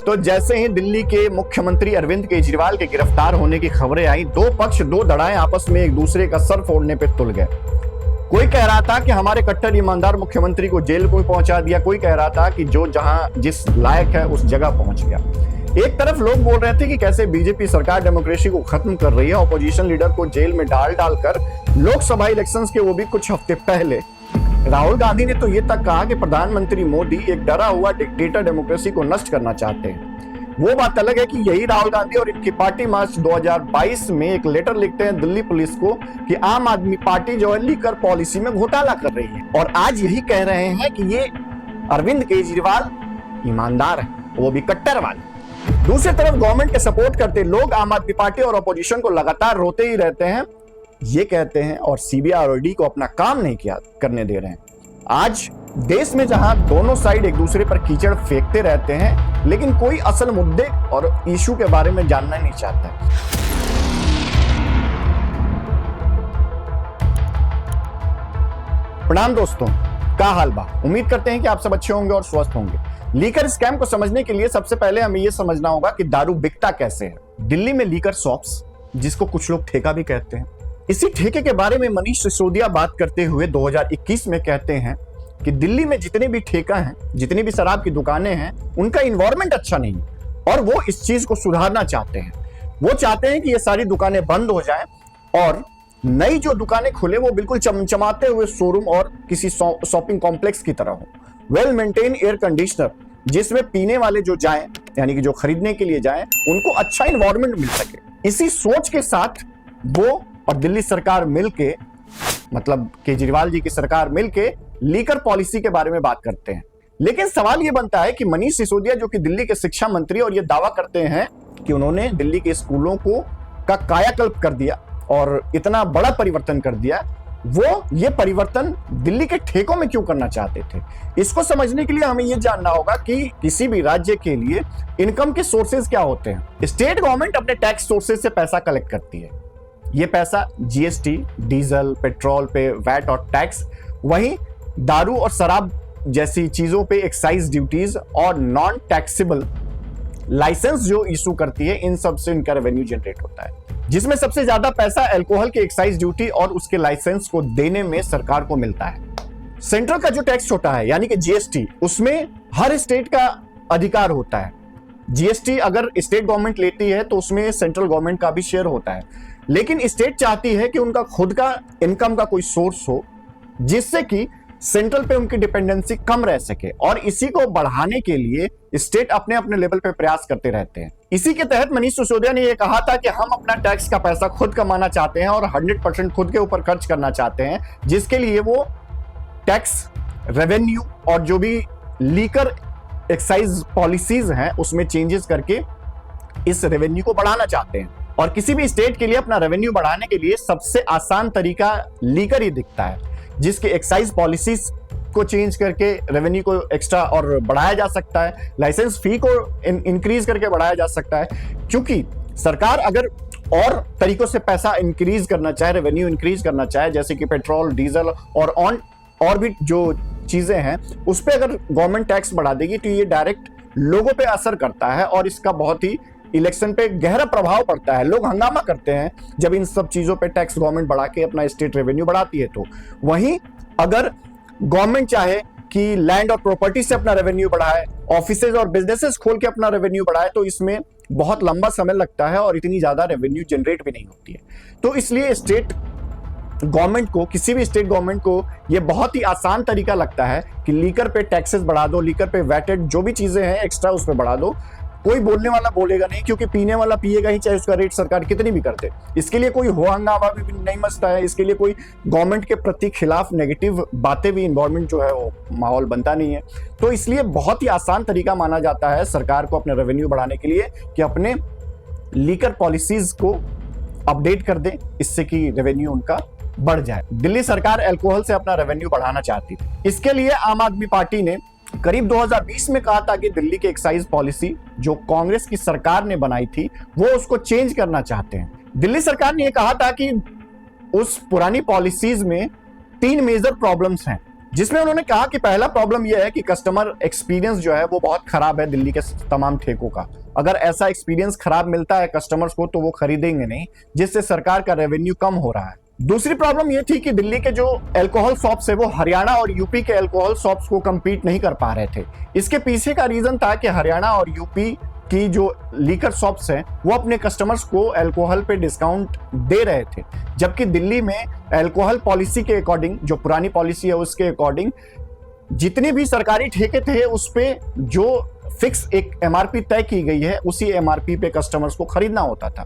तो जैसे ही दिल्ली के मुख्यमंत्री अरविंद केजरीवाल के गिरफ्तार होने की खबरें आई, दो पक्ष दो धड़ाएं आपस में एक दूसरे का सर फोड़ने पे तुल गए। कोई कह रहा था कि हमारे कट्टर ईमानदार मुख्यमंत्री को जेल को पहुंचा दिया, कोई कह रहा था कि जो जहां जिस लायक है उस जगह पहुंच गया। एक तरफ लोग बोल रहे थे कि कैसे बीजेपी सरकार डेमोक्रेसी को खत्म कर रही है, ऑपोजिशन लीडर को जेल में डालकर लोकसभा इलेक्शंस के वो भी कुछ हफ्ते पहले। राहुल गांधी ने तो ये तक कहा कि प्रधानमंत्री मोदी एक डरा हुआ डिक्टेटर डेमोक्रेसी को नष्ट करना चाहते हैं। वो बात अलग है कि यही राहुल गांधी और इनकी पार्टी मार्च 2022 में एक लेटर लिखते हैं दिल्ली पुलिस को कि आम आदमी पार्टी जो है लीकर पॉलिसी में घोटाला कर रही है, और आज यही कह रहे हैं कि ये अरविंद केजरीवाल ईमानदार है, वो भी कट्टर वाले। दूसरी तरफ गवर्नमेंट के सपोर्ट करते लोग आम आदमी पार्टी और अपोजिशन को लगातार रोते ही रहते हैं, ये कहते हैं, और सीबीआई और ईडी को अपना काम नहीं करने दे रहे हैं। आज देश में जहां दोनों साइड एक दूसरे पर कीचड़ फेंकते रहते हैं, लेकिन कोई असल मुद्दे और इशू के बारे में जानना नहीं चाहता। प्रणाम दोस्तों, क्या हाल बा? उम्मीद करते हैं कि आप सब अच्छे होंगे और स्वस्थ होंगे। लीकर स्कैम को समझने के लिए सबसे पहले हमें यह समझना होगा कि दारू बिकता कैसे है। दिल्ली में लीकर शॉप्स, जिसको कुछ लोग ठेका भी कहते हैं, इसी ठेके के बारे में मनीष सिसोदिया बात करते हुए 2021 में कहते हैं कि दिल्ली में जितने भी ठेका हैं, जितनी भी शराब की दुकानें हैं, उनका इन्वायरमेंट अच्छा नहीं है और वो इस चीज को सुधारना चाहते हैं। वो चाहते हैं कि ये सारी दुकानें बंद हो जाएं और नई जो दुकानें खुले वो बिल्कुल चमचमाते हुए शोरूम और किसी शॉपिंग कॉम्प्लेक्स की तरह हो। वेल मेंटेन एयर कंडीशनर, जिसमें पीने वाले जो जाएं, यानी कि जो खरीदने के लिए जाएं, उनको अच्छा इन्वायरमेंट मिल सके। इसी सोच के साथ वो और दिल्ली सरकार मिलके, मतलब केजरीवाल जी की सरकार मिलके लीकर पॉलिसी के बारे में बात करते हैं। लेकिन सवाल यह बनता है कि मनीष सिसोदिया, जो कि दिल्ली के शिक्षा मंत्री, और ये दावा करते हैं कि उन्होंने दिल्ली के स्कूलों का कायाकल्प कर दिया और इतना बड़ा परिवर्तन कर दिया, वो ये परिवर्तन दिल्ली के ठेकों में क्यों करना चाहते थे? इसको समझने के लिए हमें यह जानना होगा कि किसी भी राज्य के लिए इनकम के सोर्सेज क्या होते हैं। स्टेट गवर्नमेंट अपने टैक्स सोर्सेज से पैसा कलेक्ट करती है। ये पैसा जीएसटी, डीजल, पेट्रोल पे वैट और टैक्स, वहीं दारू और शराब जैसी चीजों पे एक्साइज ड्यूटीज और नॉन टैक्सेबल लाइसेंस जो इशू करती है, इन सब से इनका रेवेन्यू जनरेट होता है, जिसमें सबसे ज्यादा पैसा अल्कोहल के एक्साइज ड्यूटी और उसके लाइसेंस को देने में सरकार को मिलता है। सेंट्रल का जो टैक्स होता है, यानी कि जीएसटी, उसमें हर स्टेट का अधिकार होता है। जीएसटी अगर स्टेट गवर्नमेंट लेती है तो उसमें सेंट्रल गवर्नमेंट का भी शेयर होता है, लेकिन स्टेट चाहती है कि उनका खुद का इनकम का कोई सोर्स हो जिससे कि सेंट्रल पे उनकी डिपेंडेंसी कम रह सके, और इसी को बढ़ाने के लिए स्टेट अपने अपने लेवल पे प्रयास करते रहते हैं। इसी के तहत मनीष सिसोदिया ने यह कहा था कि हम अपना टैक्स का पैसा खुद कमाना चाहते हैं और 100% खुद के ऊपर खर्च करना चाहते हैं, जिसके लिए वो टैक्स रेवेन्यू और जो भी लीकर एक्साइज पॉलिसीज हैं उसमें चेंजेस करके इस रेवेन्यू को बढ़ाना चाहते हैं। और किसी भी स्टेट के लिए अपना रेवेन्यू बढ़ाने के लिए सबसे आसान तरीका लीकर ही दिखता है, जिसके एक्साइज पॉलिसीज को चेंज करके रेवेन्यू को एक्स्ट्रा और बढ़ाया जा सकता है, लाइसेंस फी को इंक्रीज करके बढ़ाया जा सकता है। क्योंकि सरकार अगर और तरीकों से पैसा इंक्रीज करना चाहे, रेवेन्यू इंक्रीज करना चाहे, जैसे कि पेट्रोल, डीजल और भी जो चीजें हैं, उस पर अगर गवर्नमेंट टैक्स बढ़ा देगी तो ये डायरेक्ट लोगों पे असर करता है और इसका बहुत ही इलेक्शन पे गहरा प्रभाव पड़ता है। लोग हंगामा करते हैं जब इन सब चीजों पे टैक्स गवर्नमेंट बढ़ा के अपना स्टेट रेवेन्यू बढ़ाती है। तो वहीं अगर गवर्नमेंट चाहे कि लैंड और प्रॉपर्टी से अपना रेवेन्यू बढ़ाए, ऑफिसेज और बिजनेसेस खोल के अपना रेवेन्यू बढ़ाए, तो इसमें बहुत लंबा समय लगता है और इतनी ज्यादा रेवेन्यू जनरेट भी नहीं होती है। तो इसलिए स्टेट गवर्नमेंट को, किसी भी स्टेट गवर्नमेंट को ये बहुत ही आसान तरीका लगता है कि लीकर पे टैक्सेस बढ़ा दो, लीकर पे वैटेड जो भी चीजें हैं एक्स्ट्रा उस पे बढ़ा दो। कोई बोलने वाला बोलेगा नहीं, क्योंकि पीने वाला पिएगा ही, चाहे उसका रेट सरकार कितनी भी कर दे। इसके लिए कोई हो हंगामा भी नहीं मचता है, इसके लिए कोई गवर्नमेंट के प्रति खिलाफ नेगेटिव बातें भी, इन्वायरमेंट जो है वो माहौल बनता नहीं है। तो इसलिए बहुत ही आसान तरीका माना जाता है सरकार को अपने रेवेन्यू बढ़ाने के लिए कि अपने लीकर पॉलिसीज को अपडेट कर दे, इससे कि रेवेन्यू उनका बढ़ जाए। दिल्ली सरकार अल्कोहल से अपना रेवेन्यू बढ़ाना चाहती थी। इसके लिए आम आदमी पार्टी ने करीब 2020 में कहा था कि दिल्ली की एक्साइज पॉलिसी जो कांग्रेस की सरकार ने बनाई थी वो उसको चेंज करना चाहते हैं। दिल्ली सरकार ने यह कहा था कि उस पुरानी पॉलिसीज में 3 मेजर प्रॉब्लम्स हैं। जिसमें उन्होंने कहा कि पहला प्रॉब्लम यह है कि कस्टमर एक्सपीरियंस जो है वो बहुत खराब है दिल्ली के तमाम ठेकों का। अगर ऐसा एक्सपीरियंस खराब मिलता है कस्टमर्स को तो वो खरीदेंगे नहीं, जिससे सरकार का रेवेन्यू कम हो रहा है। दूसरी प्रॉब्लम ये थी कि दिल्ली के जो अल्कोहल शॉप्स है वो हरियाणा और यूपी के अल्कोहल शॉप्स को compete नहीं कर पा रहे थे। इसके पीछे का रीजन था कि हरियाणा और यूपी की जो लीकर शॉप्स हैं वो अपने कस्टमर्स को अल्कोहल पे डिस्काउंट दे रहे थे, जबकि दिल्ली में अल्कोहल पॉलिसी के अकॉर्डिंग, जो पुरानी पॉलिसी है उसके अकॉर्डिंग, जितने भी सरकारी ठेके थे उस पे जो फिक्स एक एमआरपी तय की गई है उसी एमआरपी पे कस्टमर्स को खरीदना होता था।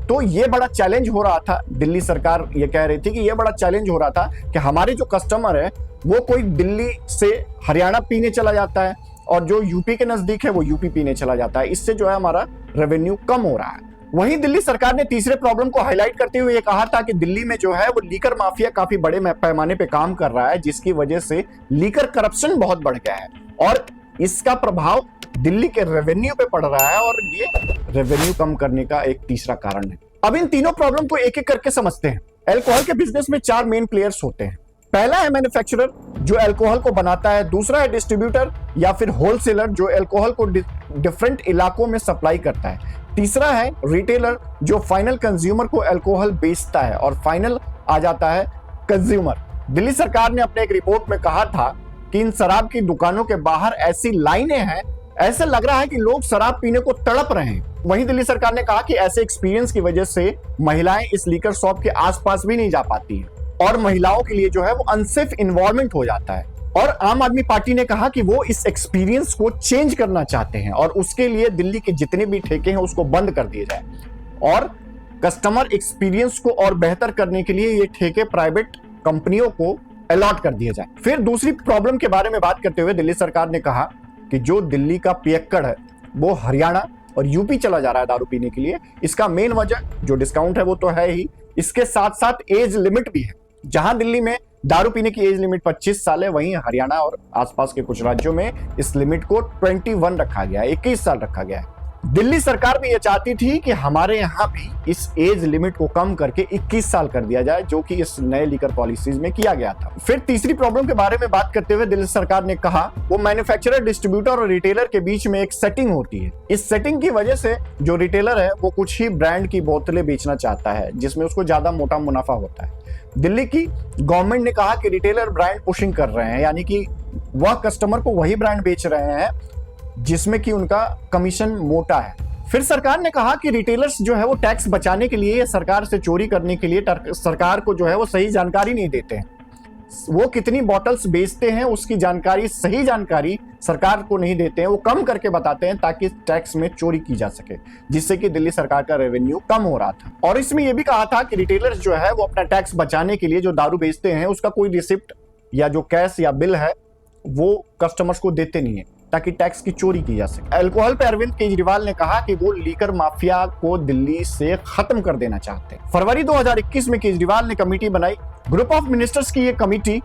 तो ये बड़ा चैलेंज हो रहा था, दिल्ली सरकार ये कह रही थी कि ये बड़ा चैलेंज हो रहा था कि हमारे जो कस्टमर है वो कोई दिल्ली से हरियाणा पीने चला जाता है और जो यूपी के नजदीक है वो यूपी पीने चला जाता है, इससे जो है हमारा रेवेन्यू कम हो रहा है। वहीं दिल्ली सरकार ने तीसरे प्रॉब्लम को हाईलाइट करते हुए ये कहा था कि दिल्ली में जो है वो लीकर माफिया काफी बड़े पैमाने पे काम कर रहा है, जिसकी वजह से लीकर करप्शन बहुत बढ़ गया है और इसका प्रभाव दिल्ली के रेवेन्यू पे पड़ रहा है और ये रेवेन्यू कम करने का एक तीसरा कारण है। अब इन तीनों प्रॉब्लम को एक एक करके समझते हैं। अल्कोहल के बिजनेस में 4 मेन प्लेयर्स होते हैं। पहला है मैन्युफैक्चरर जो अल्कोहल को बनाता है, दूसरा है डिस्ट्रीब्यूटर या फिर होलसेलर जो अल्कोहल को डिफरेंट इलाकों में सप्लाई करता है, तीसरा है रिटेलर जो फाइनल कंज्यूमर को अल्कोहल बेचता है और फाइनल आ जाता है कंज्यूमर। दिल्ली सरकार ने अपने एक रिपोर्ट में कहा था कि इन शराब की दुकानों के बाहर ऐसी लाइनें हैं, ऐसा लग रहा है कि लोग शराब पीने को तड़प रहे हैं। वहीं दिल्ली सरकार ने कहा कि ऐसे एक्सपीरियंस की वजह से महिलाएं इस लीकर शॉप के आसपास भी नहीं जा पाती हैं और महिलाओं के लिए जो है वो अनसेफ इन्वायरमेंट हो जाता है। और आम आदमी पार्टी ने कहा कि वो इस एक्सपीरियंस को चेंज करना चाहते हैं और उसके लिए दिल्ली के जितने भी ठेके हैं उसको बंद कर दिए जाए और कस्टमर एक्सपीरियंस को और बेहतर करने के लिए ये ठेके प्राइवेट कंपनियों को अलॉट कर दिए जाए। फिर दूसरी प्रॉब्लम के बारे में बात करते हुए दिल्ली सरकार ने कहा कि जो दिल्ली का पियक्कड़ है वो हरियाणा और यूपी चला जा रहा है दारू पीने के लिए। इसका मेन वजह जो डिस्काउंट है वो तो है ही, इसके साथ साथ एज लिमिट भी है। जहां दिल्ली में दारू पीने की एज लिमिट 25 साल है, वहीं हरियाणा और आसपास के कुछ राज्यों में इस लिमिट को 21 रखा गया है, 21 साल रखा गया है। दिल्ली सरकार भी ये चाहती थी कि हमारे यहाँ भी इस एज लिमिट को कम करके 21 साल कर दिया जाए, जो कि इस नए लीकर पॉलिसीज में किया गया था। फिर तीसरी प्रॉब्लम के बारे में बात करते हुए दिल्ली सरकार ने कहा वो मैन्युफैक्चरर, डिस्ट्रीब्यूटर और रिटेलर के बीच में एक सेटिंग होती है। इस सेटिंग की वजह से जो रिटेलर है वो कुछ ही ब्रांड की बोतलें बेचना चाहता है जिसमें उसको ज्यादा मोटा मुनाफा होता है। दिल्ली की गवर्नमेंट ने कहा कि रिटेलर ब्रांड पुशिंग कर रहे हैं, यानी कि वह कस्टमर को वही ब्रांड बेच रहे हैं जिसमें कि उनका कमीशन मोटा है। फिर सरकार ने कहा कि रिटेलर्स जो है वो टैक्स बचाने के लिए या सरकार से चोरी करने के लिए सरकार को जो है वो सही जानकारी नहीं देते हैं। वो कितनी बॉटल्स बेचते हैं उसकी जानकारी, सही जानकारी सरकार को नहीं देते हैं, वो कम करके बताते हैं ताकि टैक्स में चोरी की जा सके, जिससे कि दिल्ली सरकार का रेवेन्यू कम हो रहा था। और इसमें यह भी कहा था कि रिटेलर्स जो है वो अपना टैक्स बचाने के लिए जो दारू बेचते हैं उसका कोई रिसिप्ट या जो कैश या बिल है वो कस्टमर्स को देते नहीं है ताकि टैक्स की चोरी की जा सके। अल्कोहल पे अरविंद केजरीवाल ने कहा कि वो लीकर माफिया को दिल्ली से खत्म कर देना चाहते हैं। फरवरी 2021 में केजरीवाल ने कमेटी बनाई। ग्रुप ऑफ मिनिस्टर्स की ये कमेटी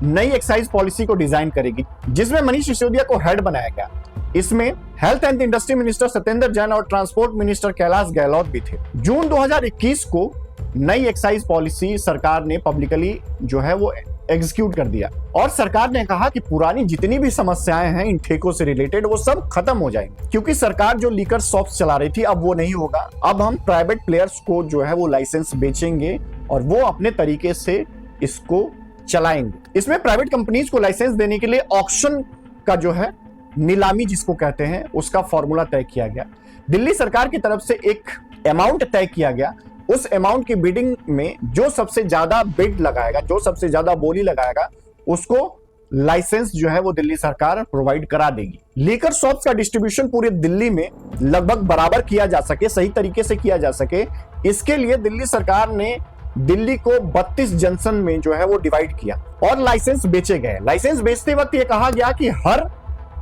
नई एक्साइज पॉलिसी को डिजाइन करेगी, जिसमें मनीष सिसोदिया को हेड बनाया गया। इसमें health and industry minister Satyendra Jain और ट्रांसपोर्ट मिनिस्टर कैलाश गहलोत भी थे। जून 2021 को नई एक्साइज पॉलिसी सरकार ने पब्लिकली जो है वो एग्जीक्यूट कर दिया और सरकार ने कहा कि पुरानी जितनी भी समस्याएं हैं इन ठेकों से रिलेटेड वो सब खत्म हो जाएंगी, क्योंकि सरकार जो लीकर शॉप्स चला रही थी अब वो नहीं होगा। अब हम प्राइवेट प्लेयर्स को जो है वो लाइसेंस बेचेंगे और वो अपने तरीके से इसको चलाएंगे। इसमें प्राइवेट कंपनीज को लाइसेंस देने के लिए ऑक्शन का जो है नीलामी जिसको कहते हैं उसका फॉर्मूला तय किया गया। दिल्ली सरकार की तरफ से एक अमाउंट तय किया गया। उस अमाउंट की बिडिंग में जो सबसे ज्यादा बिड लगाएगा, जो सबसे ज्यादा बोली लगाएगा, उसको लाइसेंस जो है वो दिल्ली सरकार प्रोवाइड करा देगी। लीकर शॉप्स का डिस्ट्रीब्यूशन पूरे दिल्ली में लगभग बराबर किया जा सके, सही तरीके से किया जा सके, इसके लिए दिल्ली सरकार ने दिल्ली को 32 जंक्शन में जो है वो डिवाइड किया और लाइसेंस बेचे गए। लाइसेंस बेचते वक्त ये कहा गया कि हर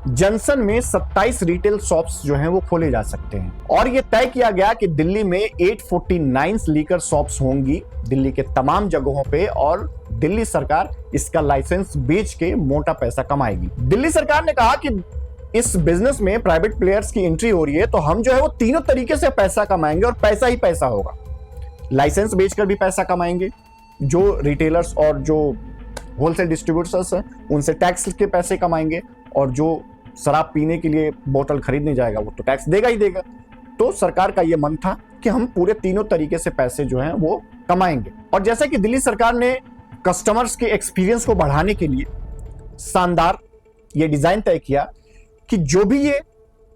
जंक्शन में 27 रिटेल शॉप्स जो हैं वो खोले जा सकते हैं और ये तय किया गया कि दिल्ली में 849 लीकर शॉप्स होंगी दिल्ली के तमाम जगहों पे और दिल्ली सरकार इसका लाइसेंस बेच के मोटा पैसा कमाएगी। दिल्ली सरकार ने कहा कि इस बिजनेस में प्राइवेट प्लेयर्स की एंट्री हो रही है तो हम जो है वो तीनों तरीके से पैसा कमाएंगे और पैसा ही पैसा होगा। लाइसेंस बेचकर भी पैसा कमाएंगे, जो रिटेलर्स और जो होलसेल डिस्ट्रीब्यूटर्स हैं उनसे टैक्स के पैसे कमाएंगे, और जो शराब पीने के लिए बोतल खरीदने जाएगा वो तो टैक्स देगा ही देगा। तो सरकार का ये मन था कि हम पूरे तीनों तरीके से पैसे जो हैं वो कमाएंगे। और जैसा कि दिल्ली सरकार ने कस्टमर्स के एक्सपीरियंस को बढ़ाने के लिए शानदार ये डिजाइन तय किया कि जो भी ये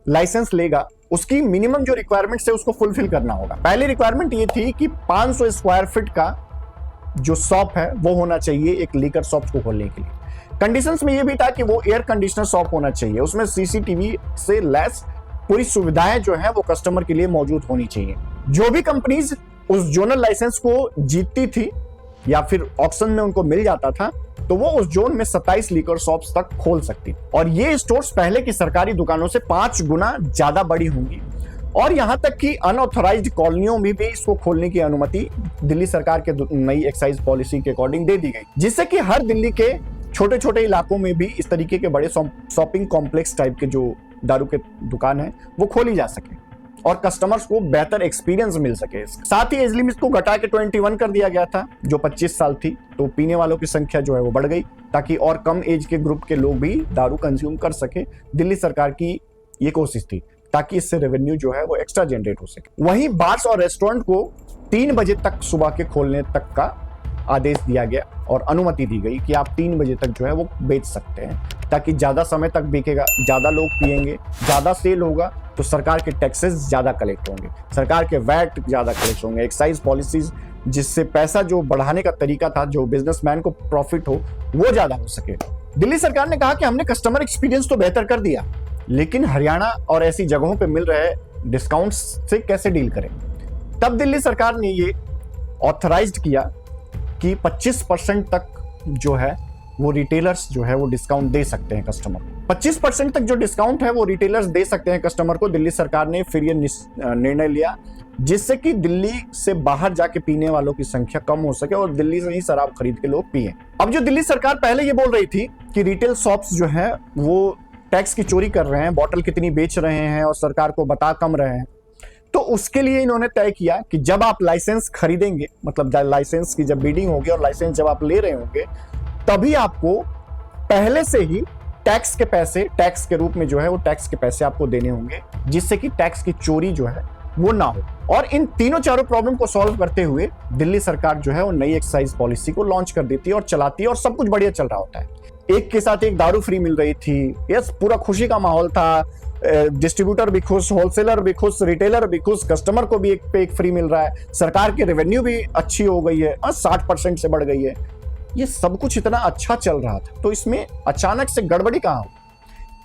लाइसेंस लेगा उसकी मिनिमम जो रिक्वायरमेंट्स है उसको फुलफिल करना होगा। पहली रिक्वायरमेंट ये थी कि 500 स्क्वायर फीट का जो शॉप है वो होना चाहिए एक लीकर शॉप को खोलने के लिए। कंडीशंस में ये भी था कि वो एयर कंडीशनर शॉप होना चाहिए, उसमें सीसीटीवी से लैस पूरी सुविधाएं जो है वो कस्टमर के लिए मौजूद होनी चाहिए। जो भी कंपनीज उस जोनल लाइसेंस को जीतती थी या फिर ऑक्शन में उनको मिल जाता था तो वो उस जोन में 27 लीकर शॉप्स तक खोल सकती, और ये स्टोर्स पहले की सरकारी दुकानों से 5 गुना ज्यादा बड़ी होंगी। और यहां तक कि अनऑथराइज्ड कॉलोनियों में भी इसको खोलने की अनुमति दिल्ली सरकार के नई एक्साइज पॉलिसी के अकॉर्डिंग दे दी गई, जिससे कि हर दिल्ली के छोटे छोटे इलाकों में भी इस तरीके के बड़े शॉपिंग कॉम्प्लेक्स टाइप के जो दारू के दुकान है वो खोली जा सके और कस्टमर्स को बेहतर एक्सपीरियंस मिल सके। साथ ही एज लिमिट को घटा के 21 कर दिया गया था जो 25 साल थी, तो पीने वालों की संख्या जो है वो बढ़ गई ताकि और कम एज के ग्रुप के लोग भी दारू कंज्यूम कर सके। दिल्ली सरकार की ये कोशिश थी ताकि इससे रेवेन्यू जो है वो एक्स्ट्रा जनरेट हो सके। वहीं बार्स और रेस्टोरेंट को 3 बजे तक सुबह के खोलने तक का आदेश दिया गया और अनुमति दी गई कि आप 3 बजे तक जो है वो बेच सकते हैं, ताकि ज्यादा समय तक बिकेगा, ज्यादा लोग पिएंगे, ज्यादा सेल होगा तो सरकार के टैक्सेस ज्यादा कलेक्ट होंगे, सरकार के वैट ज्यादा कलेक्ट होंगे, एक्साइज पॉलिसीज जिससे पैसा जो बढ़ाने का तरीका था, जो बिजनेसमैन को प्रॉफिट हो वो ज्यादा हो सके। दिल्ली सरकार ने कहा कि हमने कस्टमर एक्सपीरियंस तो बेहतर कर दिया, लेकिन हरियाणा और ऐसी जगहों पे मिल रहे डिस्काउंट्स से कैसे डील करें। तब दिल्ली सरकार ने ये ऑथराइज्ड किया कि 25% तक जो है वो रिटेलर्स जो है वो डिस्काउंट दे सकते हैं कस्टमर को। 25% तक जो डिस्काउंट है वो रिटेलर्स दे सकते हैं कस्टमर को। दिल्ली सरकार ने फिर ये निर्णय लिया जिससे कि दिल्ली से बाहर जाके पीने वालों की संख्या कम हो सके और दिल्ली से ही शराब खरीद के लोग पिए। अब जो दिल्ली सरकार पहले ये बोल रही थी कि रिटेल शॉप्स जो है वो टैक्स की चोरी कर रहे हैं, बॉटल कितनी बेच रहे हैं और सरकार को बता कम रहे हैं, तो उसके लिए इन्होंने तय किया कि जब आप लाइसेंस खरीदेंगे, मतलब लाइसेंस की जब बिडिंग होगी और लाइसेंस जब आप ले रहे होंगे, तभी आपको पहले से ही टैक्स के पैसे, टैक्स के रूप में जो है वो टैक्स के पैसे आपको देने होंगे, जिससे कि टैक्स की चोरी जो है वो ना हो। और इन तीनों चारों प्रॉब्लम को सॉल्व करते हुए दिल्ली सरकार जो है वो नई एक्साइज पॉलिसी को लॉन्च कर देती है और चलाती है और सब कुछ बढ़िया चल रहा होता है। एक के साथ एक दारू फ्री मिल रही थी, यस, पूरा खुशी का माहौल था, डिस्ट्रीब्यूटर भी खुश, होलसेलर भी खुश, रिटेलर भी खुश, कस्टमर को भी एक पे एक फ्री मिल रहा है, सरकार की रेवेन्यू भी अच्छी हो गई है, 60% से बढ़ गई है। ये सब कुछ इतना अच्छा चल रहा था, तो इसमें अचानक से गड़बड़ी कहाँ हो?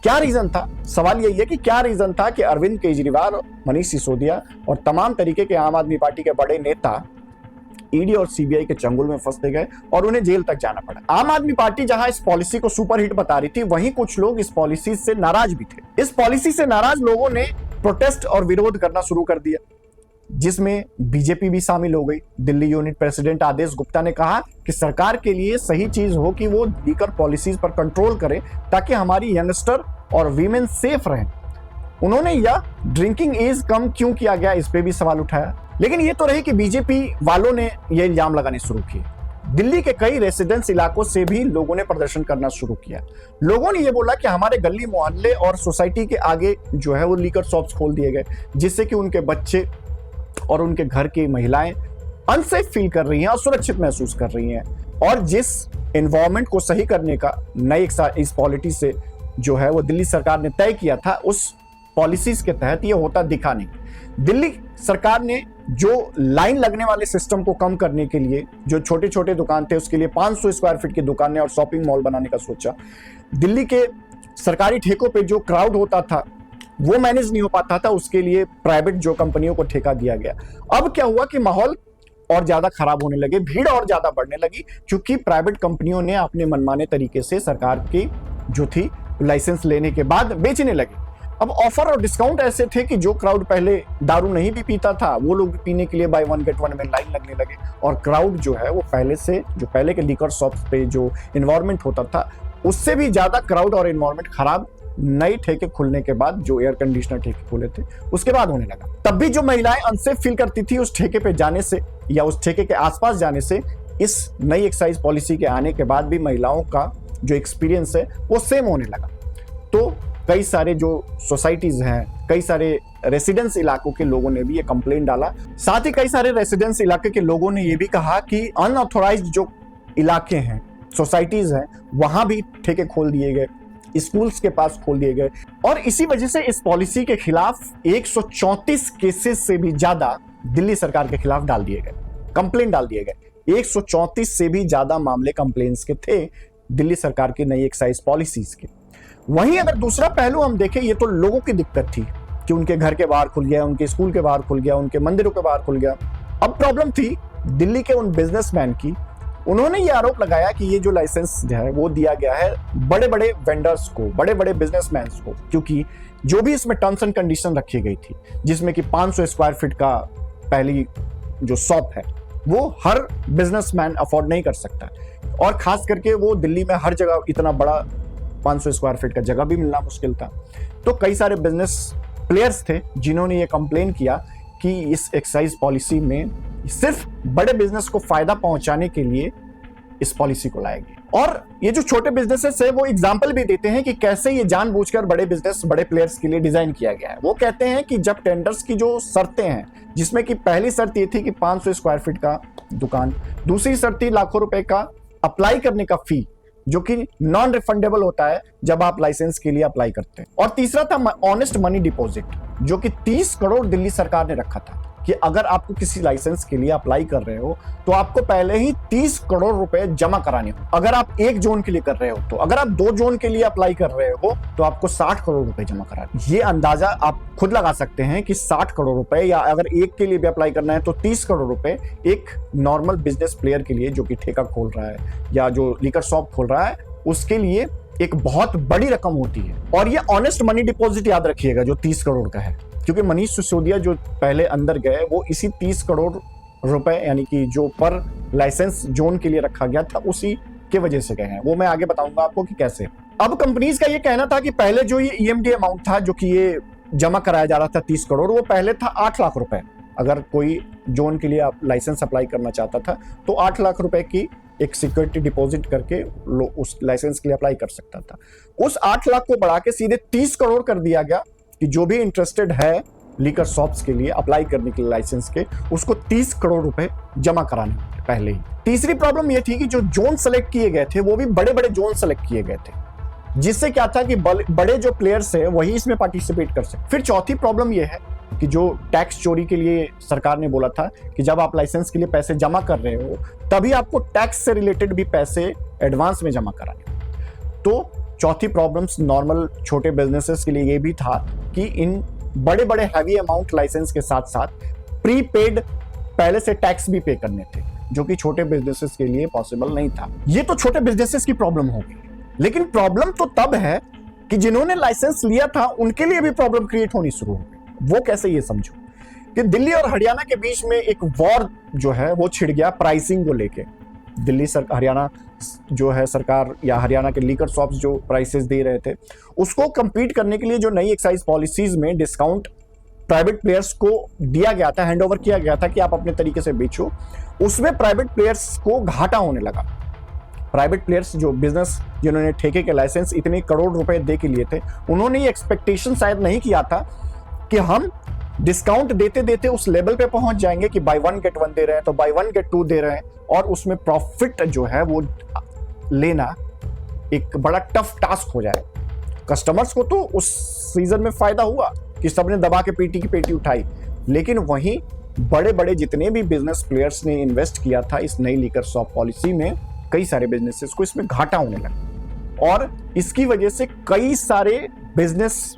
क्या रीजन था? सवाल यही है कि क्या रीजन था कि अरविंद केजरीवाल, मनीष सिसोदिया और तमाम तरीके के आम आदमी पार्टी के बड़े नेता ईडी और सीबीआई के चंगुल में फंसते गए और उन्हें जेल तक जाना पड़ा। आम आदमी पार्टी जहां इस पॉलिसी को सुपरहिट बता रही थी, वहीं कुछ लोग इस पॉलिसी से नाराज भी थे। इस पॉलिसी से नाराज लोगों ने प्रोटेस्ट और विरोध करना शुरू कर दिया, जिसमें बीजेपी भी शामिल हो गई। दिल्ली यूनिट प्रेसिडेंट आदेश गुप्ता ने कहा कि सरकार के लिए सही चीज हो कि वो लीकर पॉलिसीज पर कंट्रोल करे ताकि हमारी यंगस्टर और वीमेन सेफ रहें। उन्होंने यह ड्रिंकिंग एज कम क्यों किया गया, इस पे भी सवाल उठाया। लेकिन ये तो रही कि बीजेपी वालों ने ये इल्जाम लगाने शुरू किए। दिल्ली के कई रेसिडेंस इलाकों से भी लोगों ने प्रदर्शन करना शुरू किया। लोगों ने ये बोला कि हमारे गली मोहल्ले और सोसाइटी के आगे जो है वो लीकर शॉप्स खोल दिए गए, जिससे कि उनके बच्चे और उनके घर की महिलाएं अनसेफ फील कर रही हैं, असुरक्षित महसूस कर रही हैं। और जिस एनवायरनमेंट को सही करने का नई इस पॉलिसी से जो है वो दिल्ली सरकार ने तय किया था, उस पॉलिसीज के तहत ये होता दिखा नहीं। दिल्ली सरकार ने जो लाइन लगने वाले सिस्टम को कम करने के लिए, जो छोटे छोटे दुकान थे उसके लिए 500 स्क्वायर फीट की दुकानें और शॉपिंग मॉल बनाने का सोचा। दिल्ली के सरकारी ठेकों पे जो क्राउड होता था वो मैनेज नहीं हो पाता था, उसके लिए प्राइवेट जो कंपनियों को ठेका दिया गया। अब क्या हुआ कि माहौल और ज्यादा खराब होने लगे, भीड़ और ज्यादा बढ़ने लगी, क्योंकि प्राइवेट कंपनियों ने अपने मनमाने तरीके से सरकार की जो थी लाइसेंस लेने के बाद बेचने लगे। अब ऑफर और डिस्काउंट ऐसे थे कि जो क्राउड पहले दारू नहीं भी पीता था वो लोग पीने के लिए बाय 1 गेट 1 में लाइन लगने लगे, और क्राउड जो है वो पहले के लीकर शॉप्स पे जो एनवायरनमेंट होता था उससे भी ज्यादा क्राउड और एनवायरनमेंट खराब नए ठेके खुलने के बाद, जो एयर कंडीशनर ठेके खुले थे उसके बाद होने लगा। तब भी जो महिलाएं अनसेफ फील करती थी उस ठेके पे जाने से या उस ठेके के आसपास जाने से, इस नई एक्साइज पॉलिसी के आने के बाद भी महिलाओं का जो एक्सपीरियंस है वो सेम होने लगा। तो कई सारे जो सोसाइटीज हैं, कई सारे रेसिडेंस इलाकों के लोगों ने भी ये कंप्लेंट डाला। साथ ही कई सारे रेसिडेंस इलाके के लोगों ने ये भी कहा कि अनऑथोराइज्ड जो इलाके हैं, सोसाइटीज हैं, वहां भी ठेके खोल दिए गए, स्कूल्स के पास खोल दिए गए। और इसी वजह से इस पॉलिसी के खिलाफ 134 केसेस से भी ज्यादा दिल्ली सरकार के खिलाफ डाल दिए गए, कंप्लेंट डाल दिए गए। 134 से भी ज्यादा मामले कंप्लेंट्स के थे दिल्ली सरकार की नई एक्साइज पॉलिसीज के। वहीं अगर दूसरा पहलू हम देखें, ये तो लोगों की दिक्कत थी कि उनके घर के बाहर खुल गया, उनके स्कूल के बाहर खुल गया, उनके मंदिरों के बाहर खुल गया। अब प्रॉब्लम थी दिल्ली के उन बिजनेसमैन की। उन्होंने ये आरोप लगाया कि ये जो लाइसेंस है वो दिया गया है बड़े बड़े वेंडर्स को, बड़े बड़े बिजनेसमैन को, क्योंकि जो भी इसमें टर्म्स एंड कंडीशन रखी गई थी, जिसमें कि 500 स्क्वायर फीट का पहली जो शॉप है वो हर बिजनेसमैन अफोर्ड नहीं कर सकता, और खास करके वो दिल्ली में हर जगह इतना बड़ा 500 स्क्वायर फीट का जगह भी मिलना मुश्किल था। तो कई सारे बिजनेस प्लेयर्स थे जिन्होंने ये कंप्लेन किया कि इस एक्साइज पॉलिसी में सिर्फ बड़े बिजनेस को फायदा पहुंचाने के लिए इस पॉलिसी को लाया गया। और ये जो छोटे बिजनेसेस है वो एग्जांपल भी देते हैं कि कैसे ये जानबूझकर बड़े बिजनेस, बड़े प्लेयर्स के लिए डिजाइन किया गया है। वो कहते हैं कि जब टेंडर्स की जो शर्तें हैं, जिसमें कि पहली शर्त ये थी कि 500 स्क्वायर फीट का दुकान, दूसरी शर्त थी लाखों रुपए का अप्लाई करने का फी, जो कि नॉन रिफंडेबल होता है जब आप लाइसेंस के लिए अप्लाई करते हैं, और तीसरा था ऑनेस्ट मनी डिपॉजिट, जो कि 30 करोड़ दिल्ली सरकार ने रखा था कि अगर आपको किसी लाइसेंस के लिए अप्लाई कर रहे हो तो आपको पहले ही 30 करोड़ रुपए जमा कराने हो। अगर आप एक जोन के लिए कर रहे हो, तो अगर आप 2 जोन के लिए अप्लाई कर रहे हो तो आपको 60 करोड़ रुपए जमा कराने। ये अंदाजा आप खुद लगा सकते हैं कि 60 करोड़ रुपए, या अगर एक के लिए भी अप्लाई करना है तो 30 करोड़ रुपए एक नॉर्मल बिजनेस प्लेयर के लिए, जो कि ठेका खोल रहा है या जो लिकर शॉप खोल रहा है, उसके लिए एक बहुत बड़ी रकम होती है। और ये ऑनेस्ट मनी डिपॉजिट याद रखिएगा जो 30 करोड़ का है, क्योंकि मनीष सिसोदिया जो पहले अंदर गए वो इसी 30 करोड़ रुपए, यानी कि जो पर लाइसेंस जोन के लिए रखा गया था, उसी के वजह से गए हैं। वो मैं आगे बताऊंगा आपको कि कैसे। अब कंपनीज का ये कहना था कि पहले जो ये ईएमडी अमाउंट था जो कि ये जमा कराया जा रहा था 30 करोड़, वो पहले था 8 लाख रुपए। अगर कोई जोन के लिए लाइसेंस अप्लाई करना चाहता था तो 8 लाख रुपए की एक सिक्योरिटी डिपॉजिट करके उस लाइसेंस के लिए अप्लाई कर सकता था। उस 8 लाख को बढ़ा के सीधे 30 करोड़ कर दिया गया कि जो भी इंटरेस्टेड है लीकर शॉप्स के लिए अप्लाई करने के लिए लाइसेंस के, उसको 30 करोड़ रुपए जमा कराने होंगे पहले ही। तीसरी प्रॉब्लम यह थी कि जो जोन सेलेक्ट किए गए थे वो भी बड़े बड़े जोन सेलेक्ट किए गए थे, जिससे क्या था कि बड़े जो प्लेयर्स है वही इसमें पार्टिसिपेट कर सकते। फिर चौथी प्रॉब्लम यह है कि जो टैक्स चोरी के लिए सरकार ने बोला था कि जब आप लाइसेंस के लिए पैसे जमा कर रहे हो तभी आपको टैक्स से रिलेटेड भी पैसे एडवांस में जमा कराने। तो चौथी प्रॉब्लम्स नॉर्मल छोटे बिजनेसेस के लिए ये भी था कि इन बड़े बड़े हैवी अमाउंट लाइसेंस के साथ साथ प्रीपेड पहले से टैक्स भी पे करने थे, जो कि छोटे बिजनेसेस के लिए पॉसिबल नहीं था। ये तो छोटे बिजनेसेस की प्रॉब्लम होगी, लेकिन प्रॉब्लम तो तब है कि जिन्होंने लाइसेंस लिया था उनके लिए भी प्रॉब्लम क्रिएट होनी शुरू हो गई। वो कैसे, ये समझो कि दिल्ली और हरियाणा के बीच में एक वॉर जो है वो छिड़ गया प्राइसिंग को लेके। दिल्ली हरियाणा जो है सरकार या हरियाणा के लीकर शॉप्स जो प्राइसेस दे रहे थे, उसको कंपीट करने के लिए जो नई एक्साइज पॉलिसीज में डिस्काउंट प्राइवेट प्लेयर्स को दिया गया था, हैंडओवर किया गया था कि आप अपने तरीके से बेचो, उसमें प्राइवेट प्लेयर्स को घाटा होने लगा। प्राइवेट प्लेयर्स जो बिजनेस जिन्होंने ठेके के लाइसेंस इतने करोड़ रुपए दे के लिए थे, उन्होंने ये एक्सपेक्टेशन शायद नहीं किया था कि हम डिस्काउंट देते देते उस लेवल पे पहुंच जाएंगे कि बाय 1 गेट 1 दे रहे हैं तो बाय 1 गेट 2 दे रहे हैं, और उसमें प्रॉफिट जो है वो लेना एक बड़ा टफ टास्क हो जाए। कस्टमर्स को तो उस सीजन में फायदा हुआ कि सबने दबा के पेटी की पेटी उठाई, लेकिन वहीं बड़े बड़े जितने भी बिजनेस प्लेयर्स ने इन्वेस्ट किया था इस नई लीकर शॉप पॉलिसी में, कई सारे बिजनेसेस को इसमें घाटा होने लगा। और इसकी वजह से कई सारे बिजनेस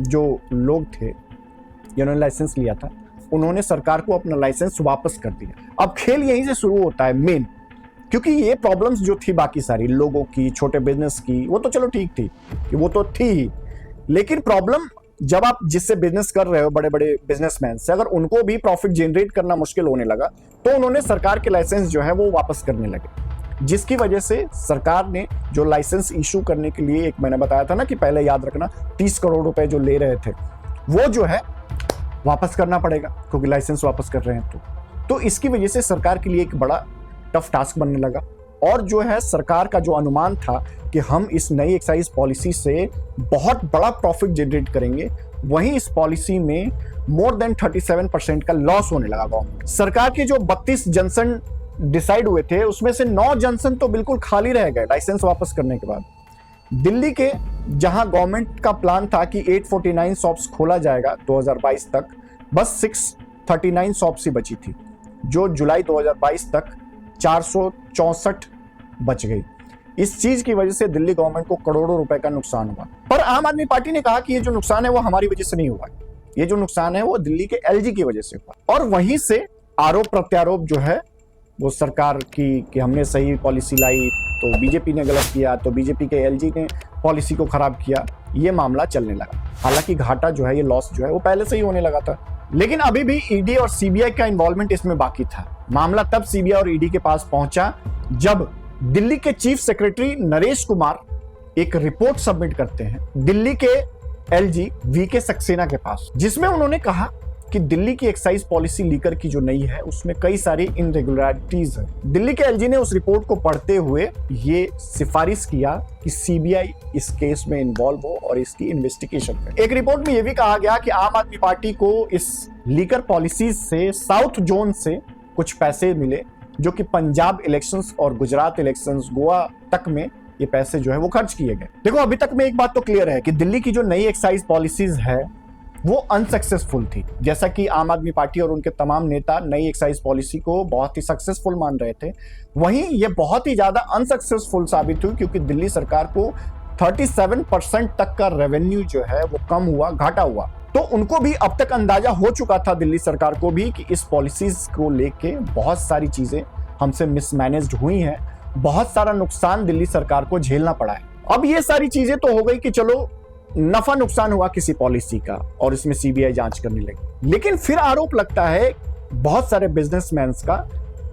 जो लोग थे जिन्होंने लाइसेंस लिया था, उन्होंने सरकार को अपना लाइसेंस वापस कर दिया। अब खेल यहीं से शुरू होता है मेन, क्योंकि ये प्रॉब्लम्स जो थी बाकी सारी लोगों की, छोटे बिजनेस की, वो तो चलो ठीक थी कि वो तो थी ही, लेकिन प्रॉब्लम जब आप जिससे बिजनेस कर रहे हो बड़े बड़े बिजनेसमैन से, अगर उनको भी प्रॉफिट जनरेट करना मुश्किल होने लगा तो उन्होंने सरकार के लाइसेंस जो है वो वापस करने लगे, जिसकी वजह से सरकार ने जो लाइसेंस इशू करने के लिए, एक मैंने बताया था ना कि पहले याद रखना 30 करोड़ रुपए जो ले रहे थे वो जो है वापस करना पड़ेगा, क्योंकि लाइसेंस वापस कर रहे हैं तो इसकी वजह से सरकार के लिए एक बड़ा टफ टास्क बनने लगा। और जो है सरकार का जो अनुमान था कि हम इस नई एक्साइज पॉलिसी से बहुत बड़ा प्रॉफिट जनरेट करेंगे, वहीं इस पॉलिसी में मोर देन 37% का लॉस होने लगा गवर्नमेंट। सरकार के जो 32 जंक्शन डिसाइड हुए थे उसमें से 9 जंक्शन तो बिल्कुल खाली रह गए लाइसेंस वापस करने के बाद। दिल्ली के जहां गवर्नमेंट का प्लान था कि 849 शॉप्स खोला जाएगा 2022 तक, बस 639 शॉप्स ही बची थी, जो जुलाई 2022 तक 464 बच गई। इस चीज की वजह से दिल्ली गवर्नमेंट को करोड़ों रुपए का नुकसान हुआ। पर आम आदमी पार्टी ने कहा कि ये जो नुकसान है वो हमारी वजह से नहीं हुआ, ये जो नुकसान है वो दिल्ली के एलजी की वजह से हुआ। और वहीं से आरोप प्रत्यारोप जो है वो सरकार की कि हमने सही पॉलिसी लाई तो बीजेपी ने गलत किया, तो बीजेपी के एलजी ने पॉलिसी को खराब किया, ये मामला चलने लगा। हालांकि घाटा जो है, ये लॉस जो है वो पहले से ही होने लगा था, लेकिन अभी भी ईडी और सीबीआई का इन्वॉल्वमेंट इसमें बाकी था। मामला तब सीबीआई और ईडी के पास पहुंचा जब दिल्ली के चीफ सेक्रेटरी नरेश कुमार एक रिपोर्ट सबमिट करते हैं दिल्ली के एलजी वीके सक्सेना के पास, जिसमें उन्होंने कहा कि दिल्ली की एक्साइज पॉलिसी लीकर की जो नई है उसमें कई सारी इनरेगुलरिटीज है। दिल्ली के एलजी ने उस रिपोर्ट को पढ़ते हुए ये सिफारिश किया कि सीबीआई इस केस में इन्वॉल्व हो और इसकी इन्वेस्टिगेशन करे। एक रिपोर्ट में यह भी कहा गया कि आम आदमी पार्टी को इस लीकर पॉलिसी से साउथ जोन से कुछ पैसे मिले, जो कि पंजाब इलेक्शंस और गुजरात इलेक्शंस, गोवा तक में ये पैसे जो है वो खर्च किए गए। देखो, अभी तक में एक बात तो क्लियर है कि दिल्ली की जो नई एक्साइज पॉलिसीज है वो अनसक्सेसफुल थी। जैसा कि आम आदमी पार्टी और उनके तमाम नेता नई एक्साइज पॉलिसी को बहुत ही सक्सेसफुल मान रहे थे, वहीं ये बहुत ही ज्यादा अनसक्सेसफुल साबित हुई, क्योंकि दिल्ली सरकार को 37% तक का रेवेन्यू जो है वो कम हुआ, घाटा हुआ। तो उनको भी अब तक अंदाजा हो चुका था, दिल्ली सरकार को भी, कि इस पॉलिसीज को लेके बहुत सारी चीजें हमसे मिसमैनेज्ड हुई हैं, बहुत सारा नुकसान दिल्ली सरकार को झेलना पड़ा है। अब ये सारी चीजें तो हो गई कि चलो नफा नुकसान हुआ किसी पॉलिसी का और इसमें सीबीआई जांच करने लगी, लेकिन फिर आरोप लगता है बहुत सारे बिजनेसमैन का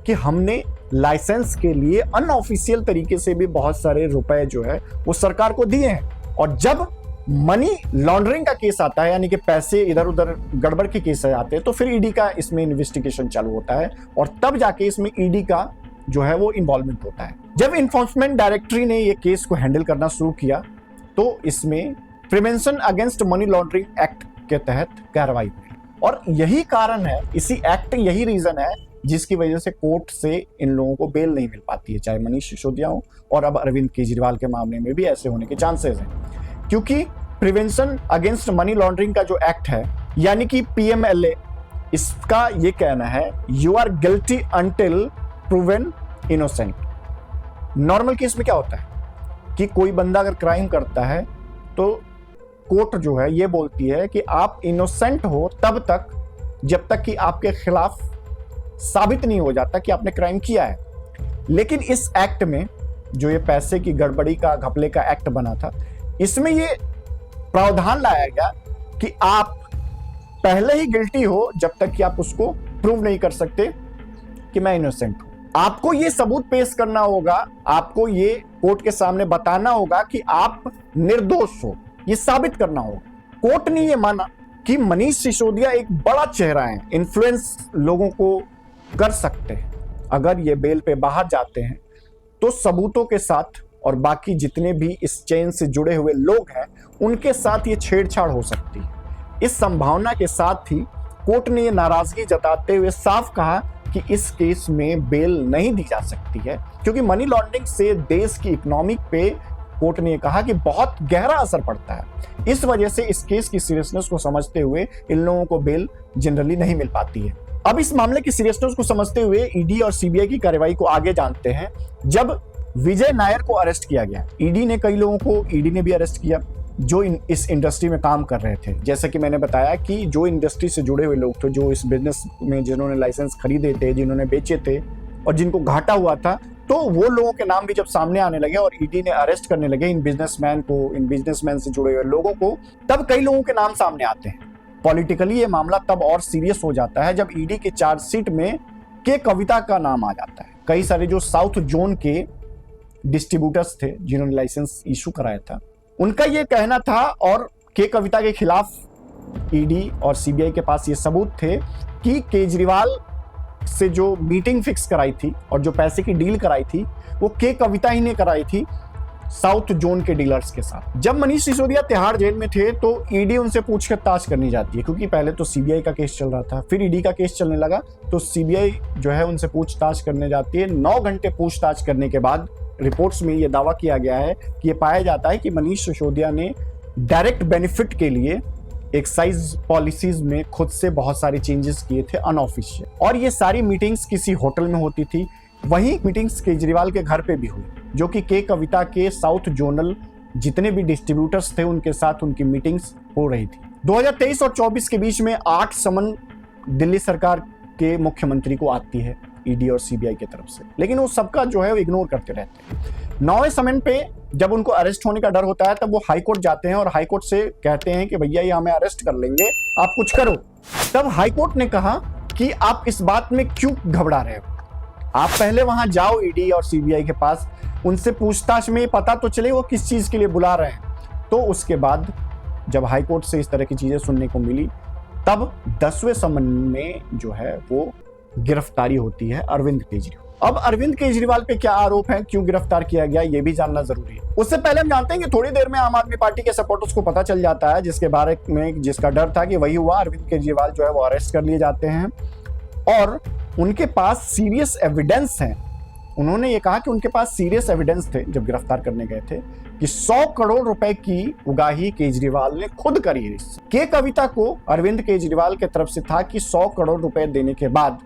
कि हमने लाइसेंस के लिए अनऑफिशियल तरीके से भी बहुत सारे रुपए जो है वो सरकार को दिए हैं। और जब मनी लॉन्ड्रिंग का केस आता है, यानी कि पैसे इधर उधर गड़बड़ के केस आते हैं, तो फिर ईडी का इसमें इन्वेस्टिगेशन चालू होता है और तब जाके इसमें ईडी का जो है वो इन्वॉल्वमेंट होता है। जब इन्फोर्समेंट डायरेक्टरी ने ये केस को हैंडल करना शुरू किया तो इसमें prevention against money laundering act के तहत कार्रवाई हुई। और यही कारण है, इसी एक्ट, यही रीजन है जिसकी वजह से कोर्ट से इन लोगों को बेल नहीं मिल पाती है, चाहे मनीष सिसोदिया हो और अब अरविंद केजरीवाल के मामले में भी ऐसे होने के चांसेस हैं। क्योंकि प्रिवेंशन अगेंस्ट मनी लॉन्ड्रिंग का जो एक्ट है, यानी कि पीएमएलए, इसका ये कहना है you are guilty until proven innocent. Normal case में क्या होता है कि कोई बंदा अगर क्राइम करता है तो कोर्ट जो है ये बोलती है कि आप इनोसेंट हो तब तक जब तक कि आपके खिलाफ साबित नहीं हो जाता कि आपने क्राइम किया है। लेकिन इस एक्ट में जो ये पैसे की गड़बड़ी का, घपले का एक्ट बना था, इसमें ये प्रावधान लाया गया कि आप पहले ही गिल्टी हो जब तक कि आप उसको प्रूव नहीं कर सकते कि मैं इनोसेंट हूं। आपको ये सबूत पेश करना होगा, आपको ये कोर्ट के सामने बताना होगा कि आप निर्दोष हो, ये साबित करना होगा। कोर्ट ने ये माना कि मनीष सिसोदिया एक बड़ा चेहरा है, इन्फ्लुएंस लोगों को कर सकते हैं। अगर ये बेल पे बाहर जाते हैं तो सबूतों के साथ और बाकी जितने भी इस चेन से जुड़े हुए लोग हैं उनके साथ ये छेड़छाड़ हो सकती है। इस संभावना के साथ ही कोर्ट ने ये नाराजगी जताते हुए साफ कहा कि इस केस में बेल नहीं दी जा सकती है, क्योंकि मनी लॉन्ड्रिंग से देश की इकोनॉमी पे कोर्ट ने कहा कि बहुत गहरा असर पड़ता है। इस वजह से इस केस की सीरियसनेस को समझते हुए इन लोगों को बेल जनरली नहीं मिल पाती है। अब इस मामले की सीरियसनेस को समझते हुए ईडी और सीबीआई की कार्रवाई को आगे जानते हैं। जब विजय नायर को अरेस्ट किया गया, ईडी ने कई लोगों को, ईडी ने भी अरेस्ट किया जो इस इंडस्ट्री में काम कर रहे थे। जैसे कि मैंने बताया कि जो इंडस्ट्री से जुड़े हुए लोग थे, जो इस बिजनेस में जिन्होंने लाइसेंस खरीदे थे, जिन्होंने बेचे थे और जिनको घाटा हुआ था, तो वो लोगों के नाम भी जब सामने आने लगे और ईडी ने अरेस्ट करने लगे इन बिजनेसमैन से जुड़े हुए लोगों को, तब कई लोगों के नाम सामने आते हैं। पॉलिटिकली ये मामला तब और सीरियस हो जाता है जब ईडी के चार्जशीट में के कविता का नाम आ जाता है। कई सारे जो साउथ जोन के डिस्ट्रीब्यूटर्स थे जिन्होंने लाइसेंस इशू कराया था, उनका ये कहना था और के कविता के खिलाफ ईडी और सीबीआई के पास ये सबूत थे कि केजरीवाल से जो मीटिंग फिक्स कराई थी और जो पैसे की डील कराई थी वो के कविता ही ने कराई थी साउथ जोन के डीलर्स के साथ। जब मनीष सिसोदिया तिहाड़ जेल में थे तो ईडी उनसे पूछताछ करनी जाती है, क्योंकि पहले तो सीबीआई का केस चल रहा था, फिर ईडी का केस चलने लगा, तो सीबीआई जो है उनसे पूछताछ करने जाती है। 9 घंटे पूछताछ करने के बाद रिपोर्ट्स में यह दावा किया गया है कि यह पाया जाता है कि मनीष सिसोदिया ने डायरेक्ट बेनिफिट के लिए एक्साइज पॉलिसीज में खुद से बहुत सारे चेंजेस किए थे अनऑफिशियल, और ये सारी मीटिंग्स किसी होटल में होती थी। वही मीटिंग्स केजरीवाल के घर पे भी हुई, जो कि के कविता के साउथ जोनल जितने भी डिस्ट्रीब्यूटर्स थे उनके साथ उनकी मीटिंग्स हो रही थी। 2023 और 24 के बीच में 8 समन दिल्ली सरकार के मुख्यमंत्री को आती है ईडी और सीबीआई की तरफ से, लेकिन वो सबका जो है वो इग्नोर करते रहते हैं। 9वें समन पे जब उनको अरेस्ट होने का डर होता है तब वो हाईकोर्ट जाते हैं और हाईकोर्ट से कहते हैं कि भैया ये हमें अरेस्ट कर लेंगे, आप कुछ करो। तब हाईकोर्ट ने कहा कि आप इस बात में क्यों घबरा रहे हो, आप पहले वहां जाओ ईडी और सीबीआई के पास, उनसे पूछताछ में पता तो चले वो किस चीज के लिए बुला रहे हैं। तो उसके बाद जब हाईकोर्ट से इस तरह की चीजें सुनने को मिली तब 10वें समन में जो है वो गिरफ्तारी होती है अरविंद केजरीवाल। अब अरविंद केजरीवाल पे क्या आरोप है, क्यों गिरफ्तार किया गया, ये भी जानना जरूरी है। उससे पहले हम जानते हैं कि थोड़ी देर में आम आदमी पार्टी के सपोर्टर्स को पता चल जाता है, जिसके बारे में जिसका डर था कि वही हुआ, अरविंद केजरीवाल जो है वो अरेस्ट कर लिए जाते हैं और उनके पास सीरियस एविडेंस है। उन्होंने ये कहा कि उनके पास सीरियस एविडेंस थे जब गिरफ्तार करने गए थे कि 100 करोड़ रुपए की उगाही केजरीवाल ने खुद करी है। के कविता को अरविंद केजरीवाल के तरफ से था कि 100 करोड़ रुपए देने के बाद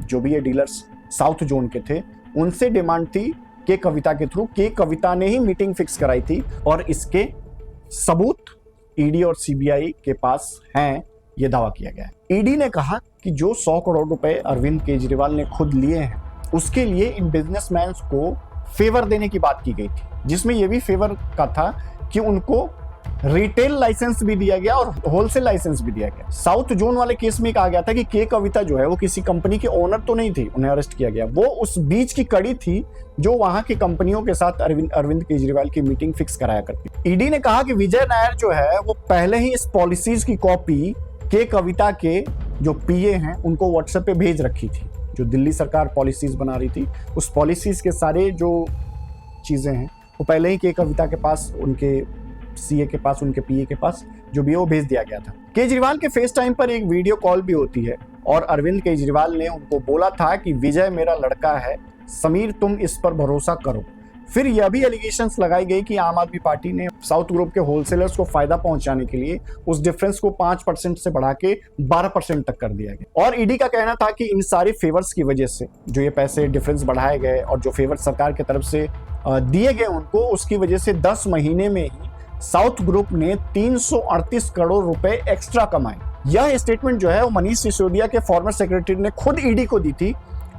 जो भी ये डीलर्स साउथ जोन के थे उनसे डिमांड थी के कविता के थ्रू, के कविता ने ही मीटिंग फिक्स कराई थी और इसके सबूत ईडी और सीबीआई के पास हैं, ये दावा किया गया है। ईडी ने कहा कि जो 100 करोड़ रुपए अरविंद केजरीवाल ने खुद लिए हैं उसके लिए इन बिजनेसमैन को फेवर देने की बात की गई थी, जिसमें यह भी फेवर का था कि उनको रिटेल लाइसेंस भी दिया गया और होलसेल लाइसेंस भी दिया गया। साउथ जोन वाले केस में कहा गया था कि के कविता जो है वो किसी कंपनी के ओनर तो नहीं थी, उन्हें अरेस्ट किया गया, वो उस बीच की कड़ी थी जो वहां की कंपनियों के साथ अरविंद केजरीवाल की मीटिंग फिक्स कराया करती। ईडी ने कहा कि विजय नायर जो है वो पहले ही इस पॉलिसीज की कॉपी के कविता के जो पीए हैं उनको व्हाट्सएप पे भेज रखी थी, जो दिल्ली सरकार पॉलिसीज बना रही थी उस पॉलिसीज के सारे जो चीजें हैं वो पहले ही के कविता के पास, उनके सीए के पास, उनके पीए के पास जो भी वो भेज दिया गया था। केजरीवाल के फेस टाइम पर एक वीडियो कॉल भी होती है और अरविंद केजरीवाल ने उनको बोला था कि विजय मेरा लड़का है, समीर तुम इस पर भरोसा करो। फिर यह भी एलिगेशंस लगाई गई कि आम आदमी पार्टी ने साउथ ग्रुप के होलसेलर्स को फायदा पहुंचाने के लिए उस डिफरेंस को 5% से बढ़ा के 12% तक कर दिया गया। और ईडी का कहना था कि इन सारे फेवर्स की वजह से जो ये पैसे डिफरेंस बढ़ाए गए और जो फेवर सरकार की तरफ से दिए गए उनको, उसकी वजह से 10 महीने में ही साउथ ग्रुप ने 338 करोड़ रुपए एक्स्ट्रा कमाए। यह स्टेटमेंट जो है वो मनीष सिसोदिया के फॉर्मर सेक्रेटरी ने खुद ईडी को दी थी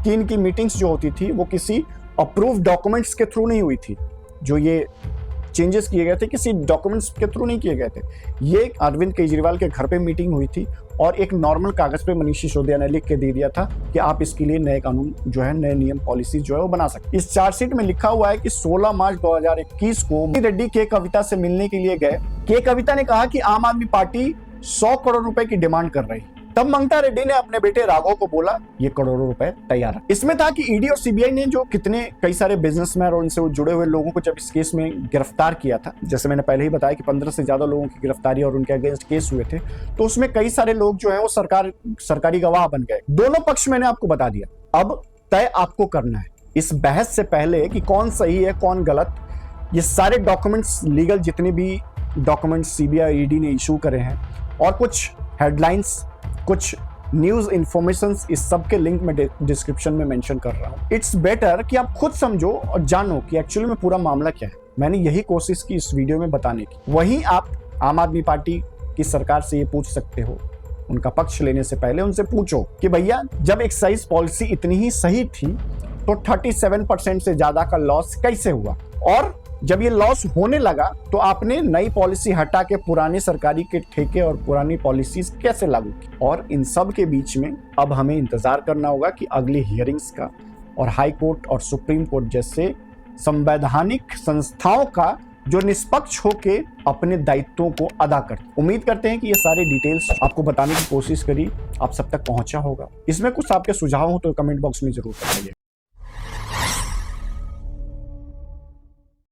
कि इनकी मीटिंग्स जो होती थी वो किसी अप्रूव डॉक्यूमेंट्स के थ्रू नहीं हुई थी, जो ये चेंजेस किए गए थे किसी डॉक्यूमेंट्स के थ्रू नहीं किए गए थे। ये अरविंद केजरीवाल के घर पे मीटिंग हुई थी और एक नॉर्मल कागज पे मनीष सिसोदिया ने लिख के दे दिया था कि आप इसके लिए नए कानून जो है, नए नियम पॉलिसी जो है वो बना सकते। इस चार्जशीट में लिखा हुआ है कि 16 मार्च 2021 को रेड्डी के कविता से मिलने के लिए गए। के कविता ने कहा कि आम आदमी पार्टी 100 करोड़ रुपए की डिमांड कर रही। तब ममता रेड्डी ने अपने बेटे राघव को बोला ये करोड़ों रुपए तैयार है। इसमें था कि ईडी और सीबीआई ने जो कई सारे बिजनेसमैन और उनसे जुड़े हुए लोगों को जब इस केस में गिरफ्तार किया था, जैसे मैंने पहले ही बताया कि 15 से ज्यादा लोगों की गिरफ्तारी और उनके अगेंस्ट केस हुए थे, तो उसमें कई सारे लोग जो है वो सरकारी गवाह बन गए। दोनों पक्ष मैंने आपको बता दिया। अब तय आपको करना है इस बहस से पहले कि कौन सही है कौन गलत। ये सारे डॉक्यूमेंट्स, लीगल जितने भी डॉक्यूमेंट्स सीबीआई ईडी ने इशू करे हैं और कुछ हेडलाइंस, कुछ न्यूज इंफॉर्मेशन, इस सब के लिंक में डिस्क्रिप्शन में मेंशन कर रहा हूं। इट्स बेटर कि आप खुद समझो और जानो कि एक्चुअली में पूरा मामला क्या है। मैंने यही कोशिश की इस वीडियो में बताने की। वहीं आप आम आदमी पार्टी की सरकार से ये पूछ सकते हो, उनका पक्ष लेने से पहले उनसे पूछो कि भैया जब एक्साइज पॉलिसी इतनी ही सही थी तो 37% से ज्यादा का लॉस कैसे हुआ, और जब ये लॉस होने लगा तो आपने नई पॉलिसी हटा के पुराने सरकारी के ठेके और पुरानी पॉलिसीज कैसे लागू की। और इन सब के बीच में अब हमें इंतजार करना होगा कि अगली हियरिंग्स का और हाई कोर्ट और सुप्रीम कोर्ट जैसे संवैधानिक संस्थाओं का जो निष्पक्ष होके अपने दायित्वों को अदा करते। उम्मीद करते हैं कि ये सारे डिटेल्स आपको बताने की कोशिश करी, आप सब तक पहुंचा होगा। इसमें कुछ आपके सुझाव हो तो कमेंट बॉक्स में जरूर बताइए।